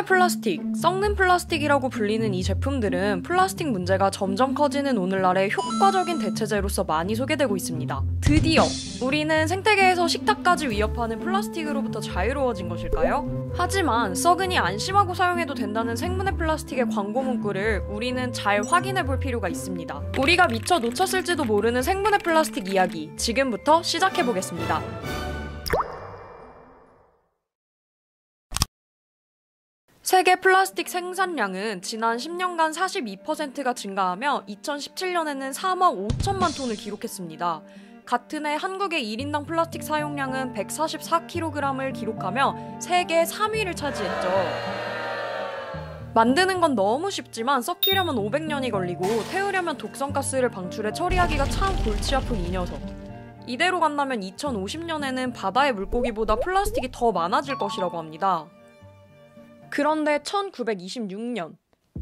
생분해 플라스틱, 썩는 플라스틱이라고 불리는 이 제품들은 플라스틱 문제가 점점 커지는 오늘날의 효과적인 대체제로서 많이 소개되고 있습니다. 드디어 우리는 생태계에서 식탁까지 위협하는 플라스틱으로부터 자유로워진 것일까요? 하지만 썩으니 안심하고 사용해도 된다는 생분해 플라스틱의 광고 문구를 우리는 잘 확인해 볼 필요가 있습니다. 우리가 미처 놓쳤을지도 모르는 생분해 플라스틱 이야기, 지금부터 시작해 보겠습니다. 세계 플라스틱 생산량은 지난 10년간 42%가 증가하며 2017년에는 3억 5천만 톤을 기록했습니다. 같은 해 한국의 1인당 플라스틱 사용량은 144kg을 기록하며 세계 3위를 차지했죠. 만드는 건 너무 쉽지만 썩히려면 500년이 걸리고 태우려면 독성가스를 방출해 처리하기가 참 골치 아픈 이 녀석. 이대로 간다면 2050년에는 바다의 물고기보다 플라스틱이 더 많아질 것이라고 합니다. 그런데 1926년,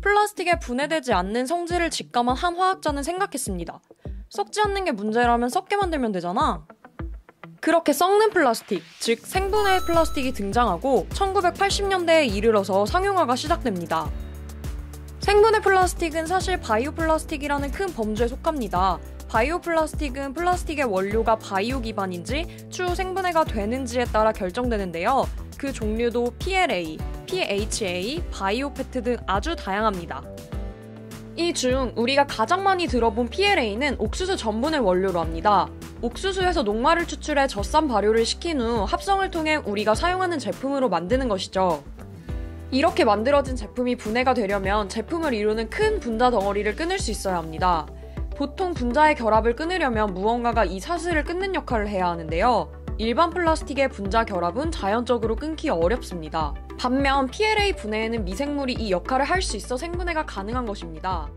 플라스틱에 분해되지 않는 성질을 직감한 한 화학자는 생각했습니다. 썩지 않는 게 문제라면 썩게 만들면 되잖아. 그렇게 썩는 플라스틱, 즉 생분해 플라스틱이 등장하고 1980년대에 이르러서 상용화가 시작됩니다. 생분해 플라스틱은 사실 바이오 플라스틱이라는 큰 범주에 속합니다. 바이오 플라스틱은 플라스틱의 원료가 바이오 기반인지 추후 생분해가 되는지에 따라 결정되는데요. 그 종류도 PLA, PHA, 바이오 페트 등 아주 다양합니다. 이 중 우리가 가장 많이 들어본 PLA는 옥수수 전분을 원료로 합니다. 옥수수에서 녹말을 추출해 젖산 발효를 시킨 후 합성을 통해 우리가 사용하는 제품으로 만드는 것이죠. 이렇게 만들어진 제품이 분해가 되려면 제품을 이루는 큰 분자 덩어리를 끊을 수 있어야 합니다. 보통 분자의 결합을 끊으려면 무언가가 이 사슬을 끊는 역할을 해야 하는데요. 일반 플라스틱의 분자 결합은 자연적으로 끊기 어렵습니다. 반면 PLA 분해에는 미생물이 이 역할을 할 수 있어 생분해가 가능한 것입니다.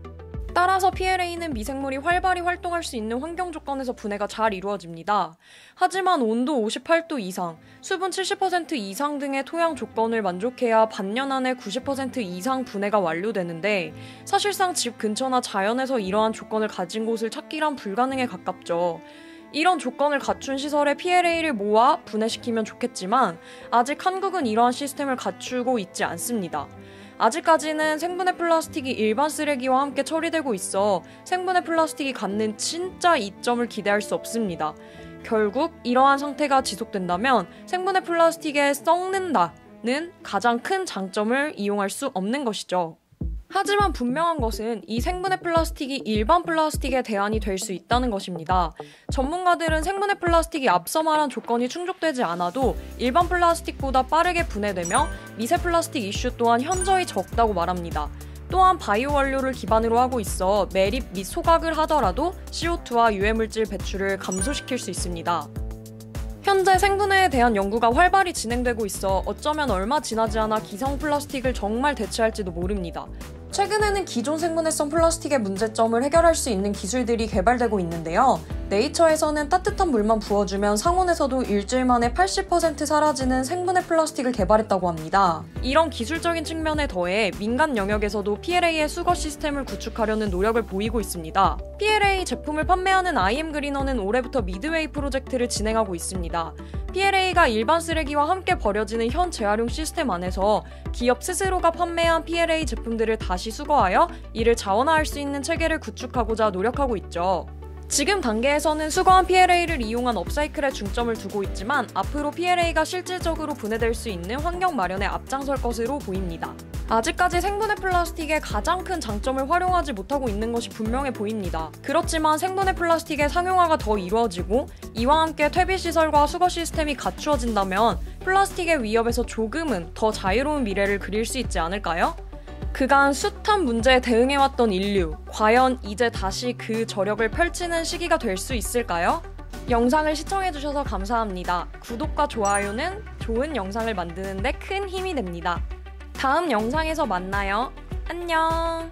따라서 PLA는 미생물이 활발히 활동할 수 있는 환경 조건에서 분해가 잘 이루어집니다. 하지만 온도 58도 이상, 수분 70% 이상 등의 토양 조건을 만족해야 반년 안에 90% 이상 분해가 완료되는데 사실상 집 근처나 자연에서 이러한 조건을 가진 곳을 찾기란 불가능에 가깝죠. 이런 조건을 갖춘 시설에 PLA를 모아 분해시키면 좋겠지만 아직 한국은 이러한 시스템을 갖추고 있지 않습니다. 아직까지는 생분해 플라스틱이 일반 쓰레기와 함께 처리되고 있어 생분해 플라스틱이 갖는 진짜 이점을 기대할 수 없습니다. 결국 이러한 상태가 지속된다면 생분해 플라스틱에 썩는다는 가장 큰 장점을 이용할 수 없는 것이죠. 하지만 분명한 것은 이 생분해 플라스틱이 일반 플라스틱의 대안이 될 수 있다는 것입니다. 전문가들은 생분해 플라스틱이 앞서 말한 조건이 충족되지 않아도 일반 플라스틱보다 빠르게 분해되며 미세 플라스틱 이슈 또한 현저히 적다고 말합니다. 또한 바이오 원료를 기반으로 하고 있어 매립 및 소각을 하더라도 CO2와 유해물질 배출을 감소시킬 수 있습니다. 현재 생분해에 대한 연구가 활발히 진행되고 있어 어쩌면 얼마 지나지 않아 기성 플라스틱을 정말 대체할지도 모릅니다. 최근에는 기존 생분해성 플라스틱의 문제점을 해결할 수 있는 기술들이 개발되고 있는데요. 네이처에서는 따뜻한 물만 부어주면 상온에서도 일주일 만에 80% 사라지는 생분해 플라스틱을 개발했다고 합니다. 이런 기술적인 측면에 더해 민간 영역에서도 PLA의 수거 시스템을 구축하려는 노력을 보이고 있습니다. PLA 제품을 판매하는 IM그리너는 올해부터 미드웨이 프로젝트를 진행하고 있습니다. PLA가 일반 쓰레기와 함께 버려지는 현 재활용 시스템 안에서 기업 스스로가 판매한 PLA 제품들을 다시 수거하여 이를 자원화할 수 있는 체계를 구축하고자 노력하고 있죠. 지금 단계에서는 수거한 PLA를 이용한 업사이클에 중점을 두고 있지만 앞으로 PLA가 실질적으로 분해될 수 있는 환경 마련에 앞장설 것으로 보입니다. 아직까지 생분해 플라스틱의 가장 큰 장점을 활용하지 못하고 있는 것이 분명해 보입니다. 그렇지만 생분해 플라스틱의 상용화가 더 이루어지고 이와 함께 퇴비시설과 수거 시스템이 갖추어진다면 플라스틱의 위협에서 조금은 더 자유로운 미래를 그릴 수 있지 않을까요? 그간 숱한 문제에 대응해왔던 인류, 과연 이제 다시 그 저력을 펼치는 시기가 될 수 있을까요? 영상을 시청해주셔서 감사합니다. 구독과 좋아요는 좋은 영상을 만드는 데 큰 힘이 됩니다. 다음 영상에서 만나요. 안녕!